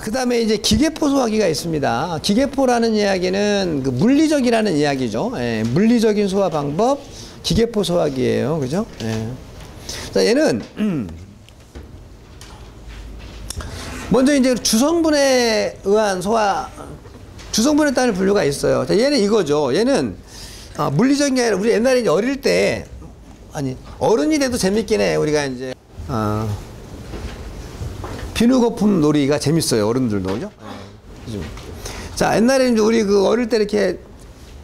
그 다음에 이제 기계포 소화기가 있습니다. 기계포라는 이야기는 그 물리적이라는 이야기죠. 예, 물리적인 소화 방법, 기계포 소화기예요. 그죠? 예. 자, 얘는, 먼저 이제 주성분에 의한 소화, 주성분에 따른 분류가 있어요. 자, 얘는 이거죠. 얘는, 물리적인 게 아니라 우리 옛날에 이제 어릴 때, 아니, 어른이 돼도 재밌긴 해. 우리가 이제, 비누 거품 놀이가 재밌어요. 어른들도. 그죠? 자, 옛날에 이제 우리 그 어릴 때 이렇게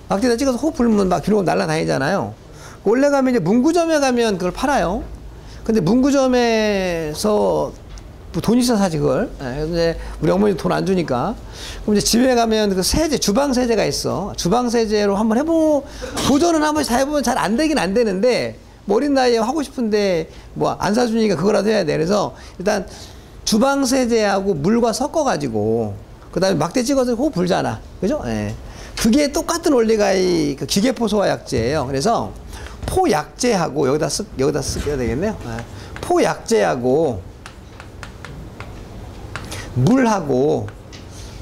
막대에다 찍어서 호흡 불면 막 비누 날아다니잖아요. 원래 가면 이제 문구점에 가면 그걸 팔아요. 근데 문구점에서 뭐 돈 있어 사지 그걸. 근데 우리 어머니 돈 안 주니까. 그럼 이제 집에 가면 그 세제, 주방 세제가 있어. 주방 세제로 한번 해보고, 도전은 한번 다 해보면 잘 안 되긴 안 되는데, 뭐 어린 나이에 하고 싶은데 뭐 안 사주니까 그거라도 해야 돼. 그래서 일단 주방 세제하고 물과 섞어가지고 그 다음에 막대 찍어서 호흡 불잖아. 그죠? 예. 그게 똑같은 원리가 이 그 기계포 소화약제예요. 그래서 포약제하고 여기다 쓰게 되겠네요. 예. 포약제하고 물하고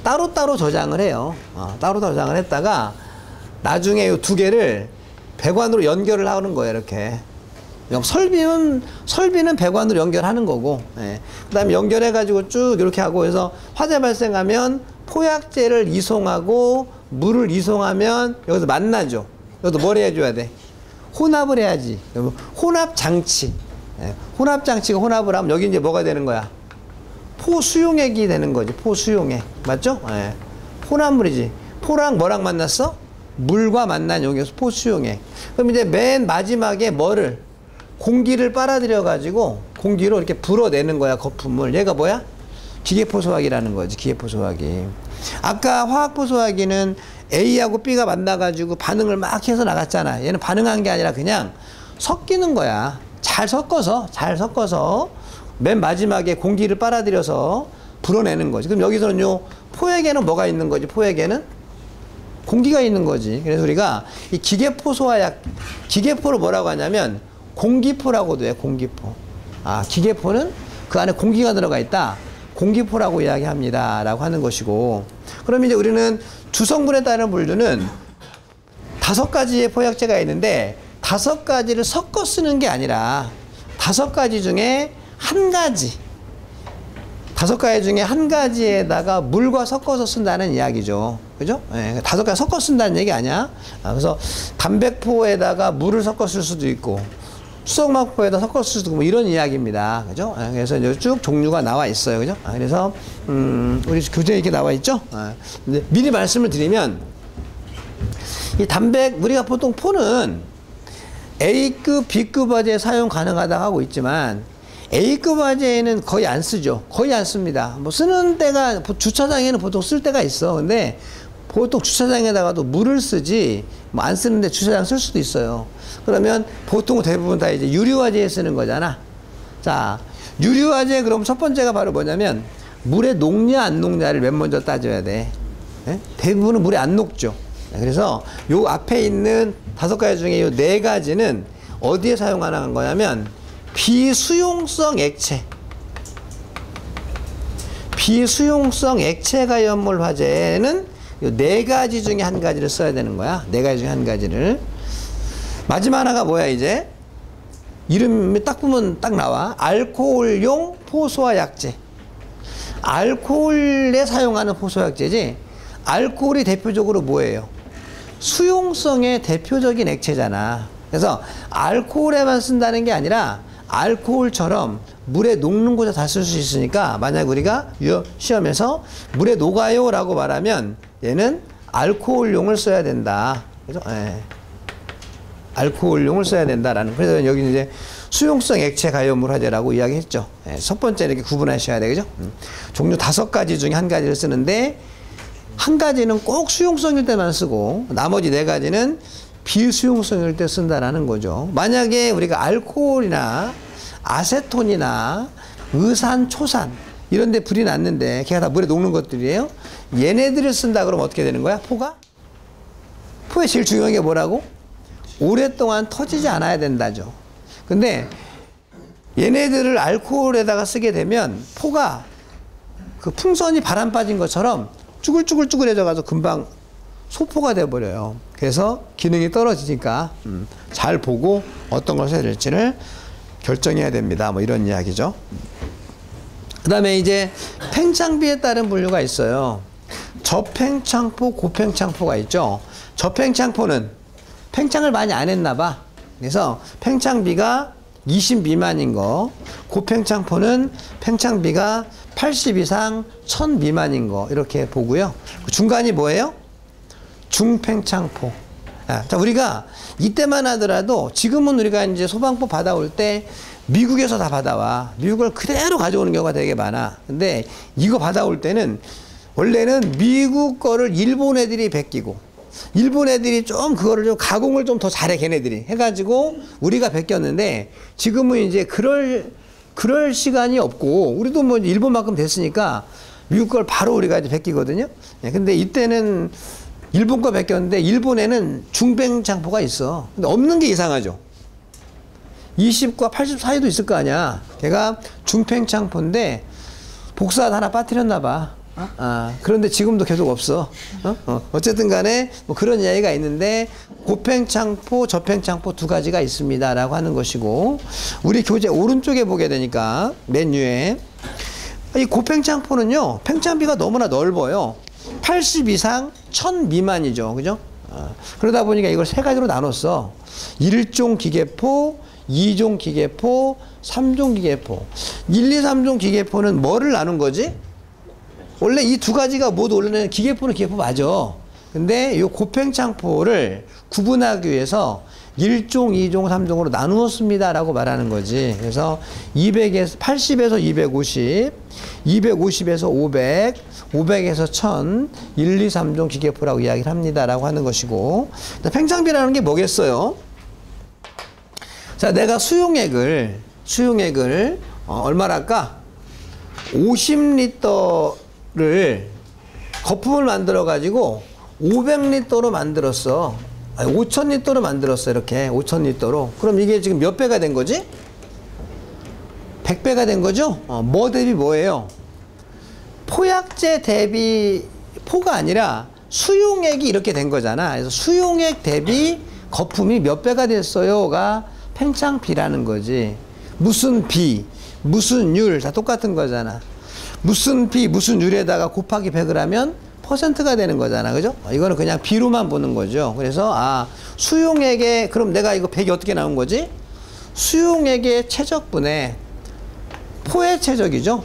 따로따로 저장을 해요. 따로따로 저장을 했다가 나중에 이 두 개를 배관으로 연결을 하는 거예요. 이렇게. 설비는 배관으로 연결하는 거고, 예. 그 다음에 연결해가지고 쭉 이렇게 하고 해서 화재 발생하면 포약제를 이송하고 물을 이송하면 여기서 만나죠. 여기서 뭘 해줘야 돼? 혼합을 해야지. 혼합장치. 예. 혼합장치가 혼합을 하면 여기 이제 뭐가 되는 거야? 포수용액이 되는 거지. 포수용액. 맞죠? 예. 혼합물이지. 포랑 뭐랑 만났어? 물과 만난 용액에서 포수용액. 그럼 이제 맨 마지막에 뭐를? 공기를 빨아들여 가지고 공기로 이렇게 불어내는 거야. 거품을. 얘가 뭐야? 기계포 소화기라는 거지. 기계포 소화기. 아까 화학포 소화기는 A하고 B가 만나 가지고 반응을 막 해서 나갔잖아. 얘는 반응한 게 아니라 그냥 섞이는 거야. 잘 섞어서 맨 마지막에 공기를 빨아들여서 불어내는 거지. 그럼 여기서는 요 포에게는 뭐가 있는 거지? 포에게는 공기가 있는 거지. 그래서 우리가 이 기계포 소화약, 기계포를 뭐라고 하냐면 공기포라고도 해. 공기포. 기계포는 그 안에 공기가 들어가 있다. 공기포라고 이야기합니다. 라고 하는 것이고. 그럼 이제 우리는 주성분에 따른 분류는 5가지의 포약제가 있는데 5가지를 섞어 쓰는 게 아니라 5가지 중에 한 가지. 5가지 중에 한 가지에다가 물과 섞어서 쓴다는 이야기죠. 그죠? 예, 5가지 섞어 쓴다는 얘기 아니야? 그래서 담백포에다가 물을 섞어 쓸 수도 있고, 수성막포에다 섞어 쓸 수도 있고, 뭐 이런 이야기입니다. 그죠? 그래서 이제 쭉 종류가 나와 있어요. 그죠? 그래서, 우리 교재에 이렇게 나와 있죠? 근데 미리 말씀을 드리면, 이 우리가 보통 포는 A급, B급 화재에 사용 가능하다고 하고 있지만, A급 화재에는 거의 안 쓰죠. 거의 안 씁니다. 뭐 쓰는 때가, 주차장에는 보통 쓸 때가 있어. 근데 보통 주차장에다가도 물을 쓰지, 뭐 안 쓰는데 주차장 쓸 수도 있어요. 그러면 보통 대부분 다 이제 유리화재에 쓰는 거잖아. 자, 유리화재 그럼 첫 번째가 바로 뭐냐면, 물에 녹냐 안 녹냐를 맨 먼저 따져야 돼. 네? 대부분은 물에 안 녹죠. 그래서 요 앞에 있는 5가지 중에 요 4가지는 어디에 사용하는 거냐면, 비수용성 액체. 비수용성 액체 가연물 화재는 요 4가지 중에 한 가지를 써야 되는 거야. 4가지 중에 한 가지를. 마지막 하나가 뭐야, 이제? 이름이 딱 보면 딱 나와. 알코올용 포소화약제. 알코올에 사용하는 포소화약제지. 알코올이 대표적으로 뭐예요? 수용성의 대표적인 액체잖아. 그래서 알코올에만 쓴다는 게 아니라 알코올처럼 물에 녹는 곳에 다 쓸 수 있으니까, 만약 우리가 시험에서 물에 녹아요 라고 말하면 얘는 알코올용을 써야 된다. 그죠? 예. 알코올용을 써야 된다라는. 그래서 여기는 이제 수용성 액체 가연물 화재라고 이야기했죠. 예. 첫 번째 이렇게 구분하셔야 되겠죠? 종류 5가지 중에 한 가지를 쓰는데, 한 가지는 꼭 수용성일 때만 쓰고, 나머지 4가지는 비수용성일 때 쓴다라는 거죠. 만약에 우리가 알코올이나 아세톤이나 의산, 초산 이런 데 불이 났는데 걔가 다 물에 녹는 것들이에요. 얘네들을 쓴다 그러면 어떻게 되는 거야? 포에 제일 중요한 게 뭐라고? 오랫동안 터지지 않아야 된다죠. 근데 얘네들을 알코올에다가 쓰게 되면 포가 그 풍선이 바람 빠진 것처럼 쭈글쭈글쭈글해져 가지고 금방 소포가 돼버려요. 그래서 기능이 떨어지니까 잘 보고 어떤 걸 써야 될지를 결정해야 됩니다. 뭐 이런 이야기죠. 그 다음에 이제 팽창비에 따른 분류가 있어요. 저팽창포, 고팽창포가 있죠. 저팽창포는 팽창을 많이 안 했나 봐. 그래서 팽창비가 20 미만인 거, 고팽창포는 팽창비가 80 이상 1000 미만인 거 이렇게 보고요. 중간이 뭐예요? 중팽창포. 자, 우리가 이때만 하더라도 지금은 우리가 이제 소방법 받아올 때 미국에서 다 받아와. 미국을 그대로 가져오는 경우가 되게 많아. 근데 이거 받아올 때는 원래는 미국 거를 일본 애들이 베끼고 일본 애들이 좀 그거를 좀 가공을 좀 더 잘해 걔네들이 해가지고 우리가 베꼈는데 지금은 이제 그럴 시간이 없고 우리도 뭐 일본만큼 됐으니까 미국 걸 바로 우리가 이제 베끼거든요. 근데 이때는 일본 거 베꼈는데 일본에는 중팽창포가 있어. 근데 없는 게 이상하죠. 20과 80 사이도 있을 거 아니야. 걔가 중팽창포인데 복사 하나 빠뜨렸나 봐. 그런데 지금도 계속 없어. 어쨌든 간에 뭐 그런 이야기가 있는데 고팽창포, 저팽창포 두 가지가 있습니다 라고 하는 것이고 우리 교재 오른쪽에 보게 되니까 메뉴에 이 고팽창포는요 팽창비가 너무나 넓어요. 80 이상 1000 미만이죠. 그죠? 그러다 보니까 이걸 세 가지로 나눴어. 1종 기계포, 2종 기계포, 3종 기계포. 1, 2, 3종 기계포는 뭐를 나눈 거지? 원래 이 두 가지가 모두 원래는 기계포는 기계포 맞아. 근데 이 고팽창포를 구분하기 위해서 1종, 2종, 3종으로 나누었습니다 라고 말하는 거지. 그래서 80에서 250, 250에서 500, 500에서 1000, 1, 2, 3종 기계포라고 이야기를 합니다 라고 하는 것이고 팽창비라는 게 뭐겠어요? 자, 내가 수용액을 얼마랄까? 50리터를 거품을 만들어 가지고 500리터로 만들었어. 아니, 5000리터로 만들었어. 이렇게 5000리터로. 그럼 이게 지금 몇 배가 된 거지? 100배가 된 거죠? 뭐 대비 뭐예요? 포약제 대비 포가 아니라 수용액이 이렇게 된 거잖아. 그래서 수용액 대비 거품이 몇 배가 됐어요가 팽창비라는 거지. 무슨 비, 무슨 율 다 똑같은 거잖아. 무슨 비, 무슨 율에다가 곱하기 100을 하면 퍼센트가 되는 거잖아. 그죠? 이거는 그냥 비로만 보는 거죠. 그래서 수용액의 그럼 내가 이거 100이 어떻게 나온 거지? 수용액의 최적분의 포의 최적이죠.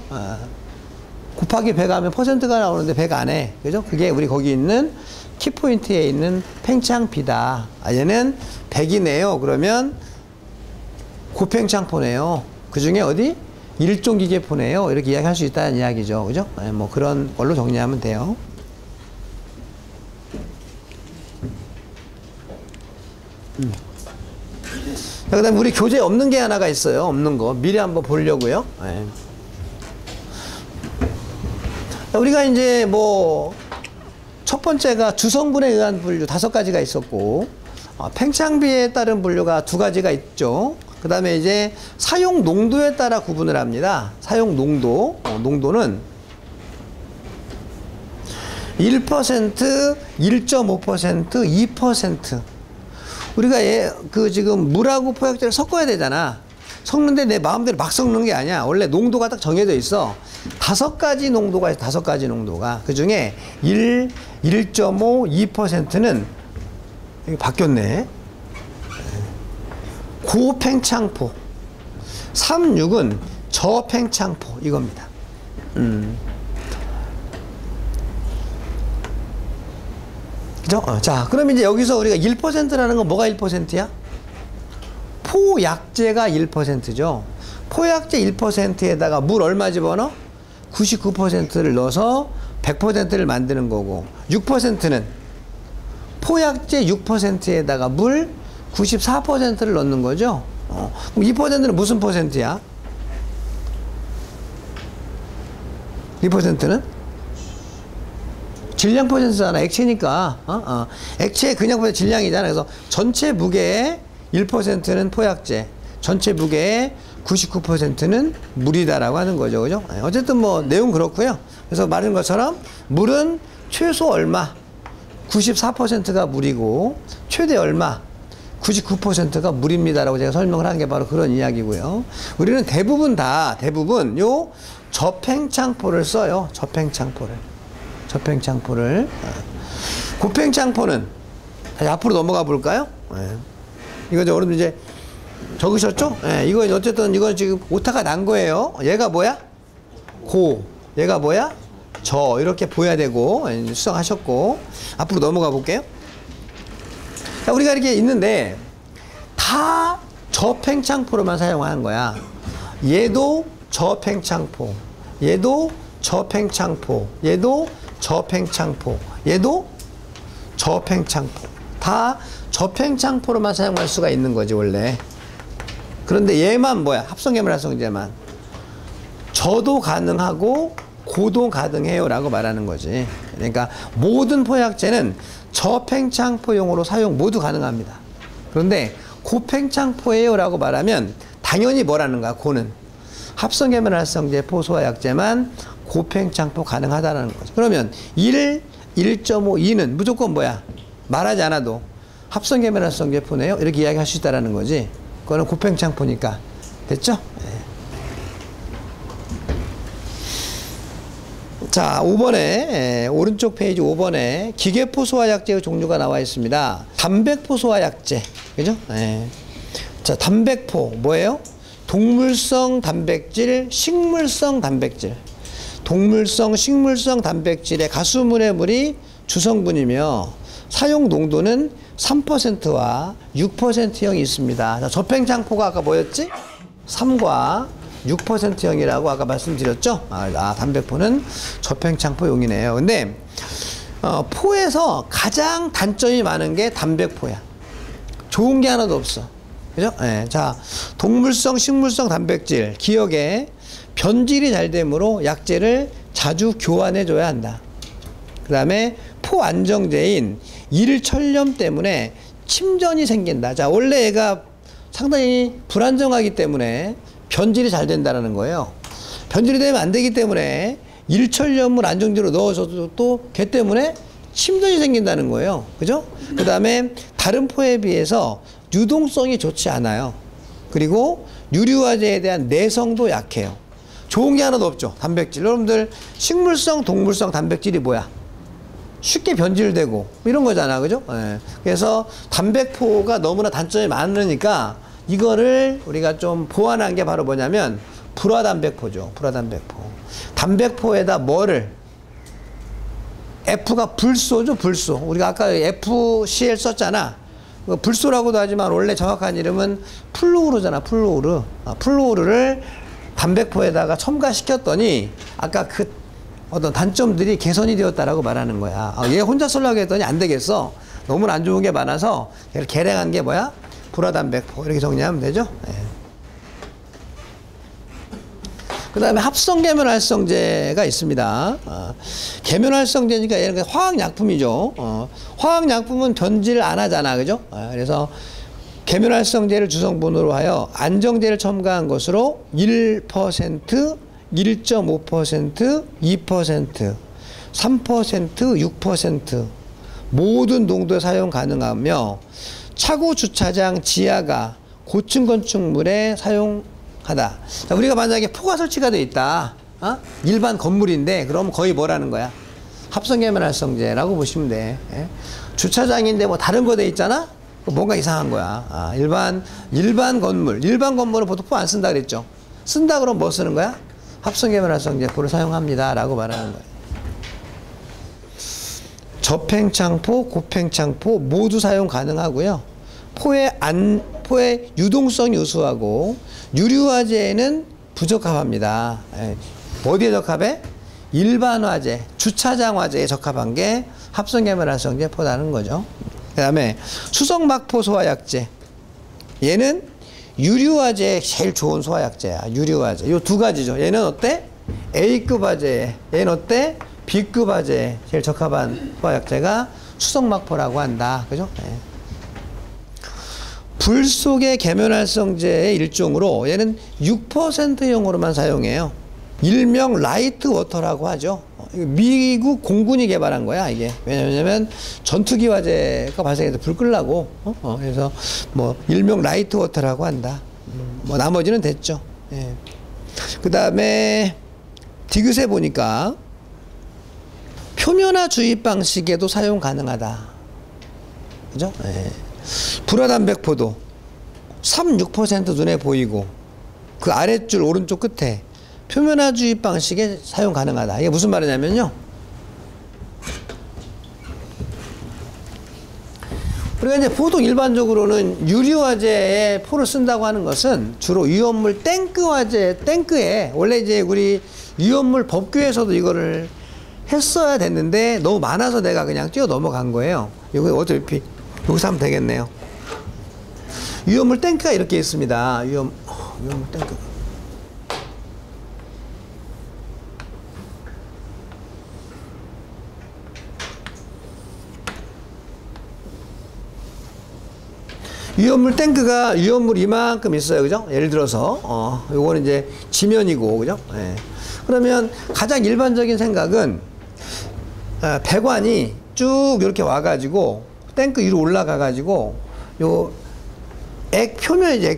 곱하기 100 하면 퍼센트가 나오는데 100 안 해. 그죠? 그게 우리 거기 있는 키포인트에 있는 팽창비다. 얘는 100이네요. 그러면 고팽창포네요. 그 중에 어디? 1종 기계포네요. 이렇게 이야기할 수 있다는 이야기죠. 그죠? 뭐 그런 걸로 정리하면 돼요. 자, 그 다음에 우리 교재에 없는 게 하나가 있어요. 없는 거. 미리 한번 보려고요. 우리가 이제 뭐 첫 번째가 주성분에 의한 분류 5가지가 있었고 팽창비에 따른 분류가 2가지가 있죠. 그 다음에 이제 사용 농도에 따라 구분을 합니다. 사용 농도, 농도는 1%, 1.5%, 2%. 우리가 지금 물하고 포약제를 섞어야 되잖아. 섞는데 내 마음대로 막 섞는 게 아니야. 원래 농도가 딱 정해져 있어. 5가지 농도가 있어. 5가지 농도가. 그 중에 1, 1.5, 2%는 여기 바뀌었네. 고팽창포. 3, 6은 저팽창포. 이겁니다. 그죠? 자, 그럼 이제 여기서 우리가 1%라는 건 뭐가 1%야? 포약제가 1%죠. 포약제 1%에다가 물 얼마 집어넣어? 99%를 넣어서 100%를 만드는 거고 6%는 포약제 6%에다가 물 94%를 넣는 거죠. 그럼 2%는 무슨 퍼센트야? 2%는? 질량 퍼센트잖아. 액체니까. 액체 그냥 보면 질량이잖아. 그래서 전체 무게의 1%는 포약제, 전체 무게의 99%는 물이다라고 하는 거죠. 그죠? 어쨌든 뭐 내용 그렇고요. 그래서 말한 것처럼 물은 최소 얼마? 94%가 물이고 최대 얼마? 99%가 물입니다라고 제가 설명을 한 게 바로 그런 이야기고요. 우리는 대부분 요 접행창포를 써요. 접행창포를. 곱행창포는 다시 앞으로 넘어가 볼까요? 이거 여러분 이제 적으셨죠? 이거 어쨌든 이건 지금 오타가 난 거예요. 얘가 뭐야? 얘가 뭐야? 이렇게 보여야 되고 수정하셨고 앞으로 넘어가 볼게요. 자, 우리가 이렇게 있는데 다 접행창포로만 사용하는 거야. 얘도 접행창포, 얘도 접행창포, 얘도 접행창포, 얘도 접행창포. 다 접행창포로만 사용할 수가 있는 거지 원래. 그런데 얘만 뭐야? 합성계면활성제만 저도 가능하고 고도 가능해요 라고 말하는 거지. 그러니까 모든 포약제는 접행창포용으로 사용 모두 가능합니다. 그런데 곱행창포예요 라고 말하면 당연히 뭐라는 거야? 고는 합성계면활성제 포소화약제만 곱행창포 가능하다는 거죠. 그러면 1, 1.5, 2는 무조건 뭐야? 말하지 않아도 합성계면활성제 포네요 이렇게 이야기할 수 있다는 거지. 그거는 곱행창포니까. 됐죠? 자, 5번에 오른쪽 페이지 5번에 기계포소화약제의 종류가 나와 있습니다. 단백포소화약제, 그죠? 자, 단백포 뭐예요? 동물성 단백질, 식물성 단백질. 동물성, 식물성 단백질의 가수분해 물이 주성분이며 사용 농도는 3%와 6%형이 있습니다. 자, 접행창포가 아까 뭐였지? 3과 6%형이라고 아까 말씀드렸죠? 단백포는 접행창포용이네요. 근데 포에서 가장 단점이 많은 게 단백포야. 좋은 게 하나도 없어. 그죠? 자, 동물성, 식물성 단백질 기억에 변질이 잘 되므로 약제를 자주 교환해 줘야 한다. 그 다음에 포 안정제인 일철염 때문에 침전이 생긴다. 자, 원래 얘가 상당히 불안정하기 때문에 변질이 잘 된다는 거예요. 변질이 되면 안 되기 때문에 일철염을 안정제로 넣어줘도 또 걔 때문에 침전이 생긴다는 거예요. 그죠? 그 다음에 다른 포에 비해서 유동성이 좋지 않아요. 그리고 유류화제에 대한 내성도 약해요. 좋은 게 하나도 없죠. 단백질. 여러분들 식물성, 동물성 단백질이 뭐야? 쉽게 변질되고 이런 거잖아. 그죠? 그래서 단백포가 너무나 단점이 많으니까 이거를 우리가 좀 보완한 게 바로 뭐냐면 불화단백포죠. 불화단백포. 단백포에다 뭐를? F가 불소죠. 불소. 우리가 아까 FCl 썼잖아. 불소라고도 하지만 원래 정확한 이름은 플루오르잖아. 플루오르. 플루오르를 단백포에다가 첨가시켰더니 아까 그 어떤 단점들이 개선이 되었다라고 말하는 거야. 얘 혼자 쓰려고 했더니 안 되겠어. 너무 안 좋은 게 많아서 얘를 개량한 게 뭐야? 불화단백포. 이렇게 정리하면 되죠. 그 다음에 합성계면활성제가 있습니다. 계면활성제니까 얘는 화학약품이죠. 화학약품은 변질 안 하잖아. 그죠? 그래서 계면활성제를 주성분으로 하여 안정제를 첨가한 것으로 1%, 1.5%, 2%, 3%, 6% 모든 농도에 사용 가능하며 차고 주차장 지하가 고층 건축물에 사용하다. 자, 우리가 만약에 포가 설치가 돼 있다. 일반 건물인데 그럼 거의 뭐라는 거야? 합성계면활성제라고 보시면 돼. 주차장인데 뭐 다른 거 돼 있잖아? 뭔가 이상한 거야. 일반 건물은 보통 포 안 쓴다 그랬죠. 쓴다 그러면 뭐 쓰는 거야? 합성계면활성제 포를 사용합니다 라고 말하는 거예요. 접행창포, 곱행창포 모두 사용 가능하고요. 포의 유동성이 우수하고 유류화제에는 부적합합니다. 어디에 적합해? 일반 화재, 주차장 화재에 적합한 게 합성계면활성제 포라는 거죠. 그 다음에 수성막포 소화약제. 얘는 유류화제에 제일 좋은 소화약제야. 유류화제. 요 두 가지죠. 얘는 어때? A급 화재. 얘는 어때? B급 화재에 제일 적합한 소화약제가 수성막포라고 한다. 그죠? 불 속의 계면활성제의 일종으로 얘는 6%용으로만 사용해요. 일명 라이트 워터라고 하죠. 미국 공군이 개발한 거야, 이게. 왜냐면 전투기 화재가 발생해서 불 끌라고. 그래서 뭐 일명 라이트 워터라고 한다. 뭐 나머지는 됐죠. 예. 그 다음에 디귿에 보니까 표면화 주입 방식에도 사용 가능하다. 그죠? 예. 불화담백포도 36% 눈에 보이고 그 아랫줄 오른쪽 끝에 표면화 주입 방식에 사용 가능하다. 이게 무슨 말이냐면요. 우리가 이제 보통 일반적으로는 유리화재에 포를 쓴다고 하는 것은 주로 위험물 탱크 화재, 탱크에 원래 이제 우리 위험물 법규에서도 이거를 했어야 됐는데 너무 많아서 내가 그냥 뛰어 넘어간 거예요. 이거 어차피 여기서 하면 되겠네요. 위험물 탱크가 이렇게 있습니다. 위험물 탱크. 위험물 탱크가 위험물 이만큼 있어요. 그죠? 예를 들어서, 요거는 이제 지면이고, 그죠? 예. 그러면 가장 일반적인 생각은, 배관이 쭉 이렇게 와가지고, 탱크 위로 올라가가지고, 요, 액 표면이죠.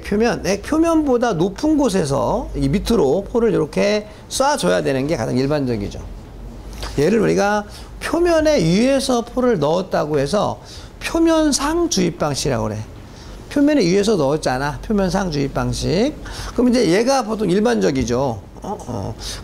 액 표면보다 높은 곳에서 이 밑으로 포를 이렇게 쏴줘야 되는 게 가장 일반적이죠. 얘를 우리가 표면에 위에서 포를 넣었다고 해서 표면상 주입 방식이라고 그래. 표면에 위에서 넣었잖아. 표면상 주입 방식. 그럼 이제 얘가 보통 일반적이죠.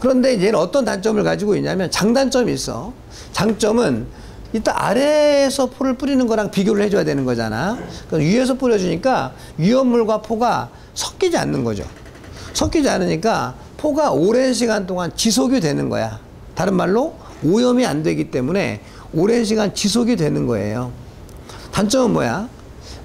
그런데 얘는 어떤 단점을 가지고 있냐면 장단점이 있어. 장점은 이따 아래에서 포를 뿌리는 거랑 비교를 해줘야 되는 거잖아. 그럼 위에서 뿌려주니까 위험물과 포가 섞이지 않는 거죠. 섞이지 않으니까 포가 오랜 시간 동안 지속이 되는 거야. 다른 말로 오염이 안 되기 때문에 오랜 시간 지속이 되는 거예요. 단점은 뭐야?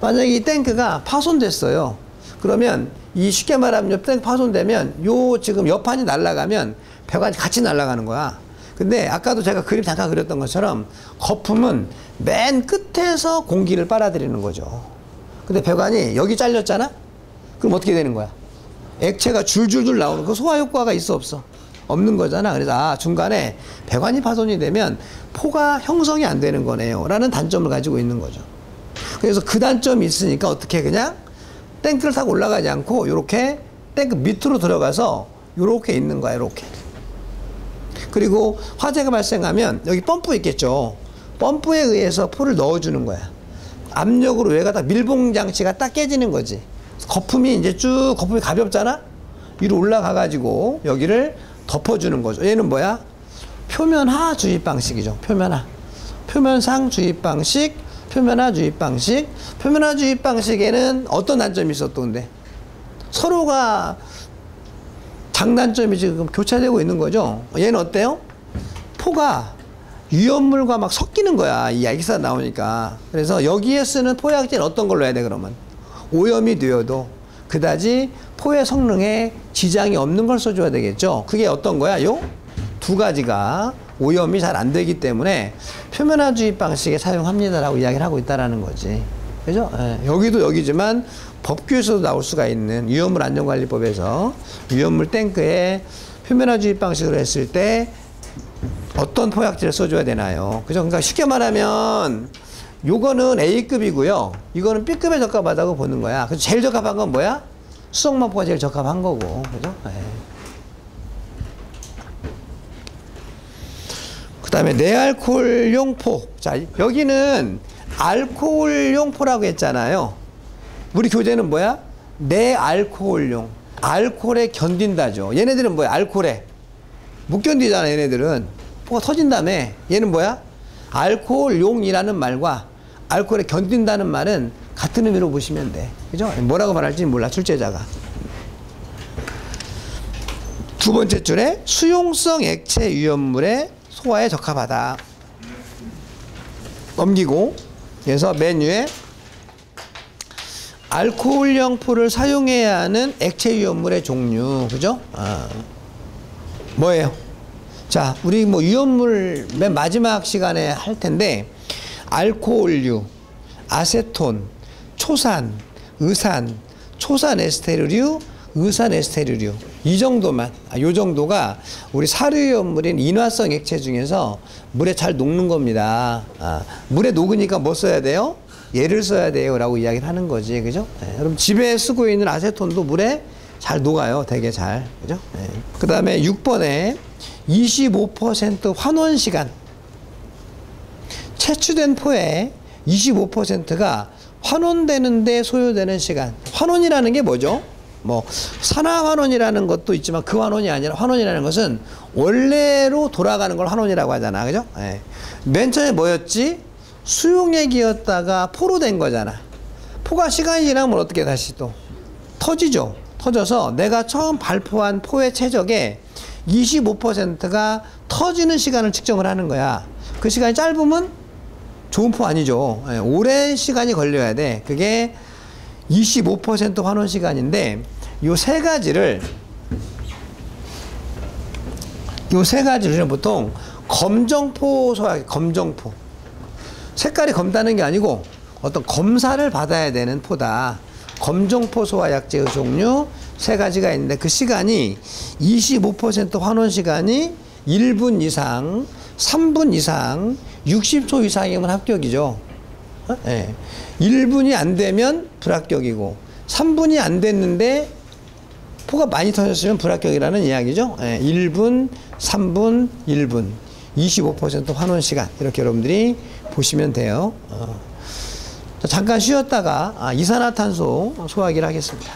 만약에 이 탱크가 파손됐어요. 그러면 이 쉽게 말하면 요 탱크 파손되면 요 지금 옆판이 날아가면 배관이 같이 날아가는 거야. 근데 아까도 제가 그림 잠깐 그렸던 것처럼 거품은 맨 끝에서 공기를 빨아들이는 거죠. 근데 배관이 여기 잘렸잖아? 그럼 어떻게 되는 거야? 액체가 줄줄줄 나오는 그 소화 효과가 있어 없어? 없는 거잖아. 그래서 중간에 배관이 파손이 되면 포가 형성이 안 되는 거네요 라는 단점을 가지고 있는 거죠. 그래서 그 단점이 있으니까 어떻게 그냥 탱크를 타고 올라가지 않고 요렇게 탱크 밑으로 들어가서 요렇게 있는 거야. 요렇게. 그리고 화재가 발생하면 여기 펌프 있겠죠. 펌프에 의해서 포를 넣어주는 거야. 압력으로 얘가 딱 밀봉 장치가 딱 깨지는 거지. 거품이 이제 쭉 거품이 가볍잖아. 위로 올라가 가지고 여기를 덮어주는 거죠. 얘는 뭐야? 표면하 주입 방식이죠. 표면하. 표면상 주입 방식, 표면하 주입 방식. 표면하 주입 방식에는 어떤 단점이 있었던데? 서로가 장단점이 지금 교차되고 있는 거죠. 얘는 어때요? 포가 위험물과 막 섞이는 거야. 이 액기스가 나오니까. 그래서 여기에 쓰는 포약제는 어떤 걸로 해야 돼, 그러면? 오염이 되어도 그다지 포의 성능에 지장이 없는 걸 써줘야 되겠죠. 그게 어떤 거야? 요 두 가지가 오염이 잘 안 되기 때문에 표면화 주입 방식에 사용합니다라고 이야기를 하고 있다라는 거지. 그죠? 예. 여기도 여기지만 법규에서도 나올 수가 있는 위험물 안전관리법에서 위험물 탱크에 표면화 주입 방식으로 했을 때 어떤 포약제를 써줘야 되나요? 그죠? 그러니까 쉽게 말하면 요거는 A급이고요. 이거는 B급에 적합하다고 보는 거야. 그래서 제일 적합한 건 뭐야? 수성만포가 제일 적합한 거고. 그죠? 예. 그 다음에 내알코올용 포. 자, 여기는 알코올용 포라고 했잖아요. 우리 교재는 뭐야? 내알코올용. 알코올에 견딘다죠. 얘네들은 뭐야? 알코올에 못 견디잖아. 얘네들은 포가 터진다며. 얘는 뭐야? 알코올용이라는 말과 알코올에 견딘다는 말은 같은 의미로 보시면 돼. 그죠? 뭐라고 말할지 몰라, 출제자가. 두 번째 줄에 수용성 액체 위험물의 소화에 적합하다. 넘기고, 그래서 메뉴에 알코올용 포를 사용해야 하는 액체 위험물의 종류. 그죠? 뭐예요? 자, 우리 뭐 위험물 맨 마지막 시간에 할 텐데, 알코올류, 아세톤, 초산, 의산, 초산 에스테르류, 의산에스테르류 이 정도만, 요 정도가 우리 사료염물인 인화성 액체 중에서 물에 잘 녹는 겁니다. 물에 녹으니까 뭐 써야 돼요? 얘를 써야 돼요 라고 이야기를 하는 거지, 그죠? 그럼 집에 쓰고 있는 아세톤도 물에 잘 녹아요, 되게 잘, 그죠? 그 다음에 6번에 25% 환원 시간, 채취된 포의 25%가 환원되는데 소요되는 시간. 환원이라는 게 뭐죠? 뭐 산화 환원이라는 것도 있지만 그 환원이 아니라, 환원이라는 것은 원래로 돌아가는 걸 환원이라고 하잖아, 그죠? 맨 처음에 뭐였지? 수용액이었다가 포로 된 거잖아. 포가 시간이 지나면 어떻게 다시 또 터지죠. 터져서 내가 처음 발포한 포의 최적의 25%가 터지는 시간을 측정을 하는 거야. 그 시간이 짧으면 좋은 포 아니죠. 오랜 시간이 걸려야 돼. 그게 25% 환원 시간인데, 요 세 가지를 보통 검정포 소약, 검정포. 색깔이 검다는 게 아니고 어떤 검사를 받아야 되는 포다. 검정포 소화약제의 종류 세 가지가 있는데, 그 시간이 25% 환원 시간이 1분 이상, 3분 이상, 60초 이상이면 합격이죠. 1분이 안 되면 불합격이고, 3분이 안 됐는데 포가 많이 터졌으면 불합격이라는 이야기죠. 1분, 3분, 1분, 25% 환원 시간, 이렇게 여러분들이 보시면 돼요. 잠깐 쉬었다가 이산화탄소 소화기를 하겠습니다.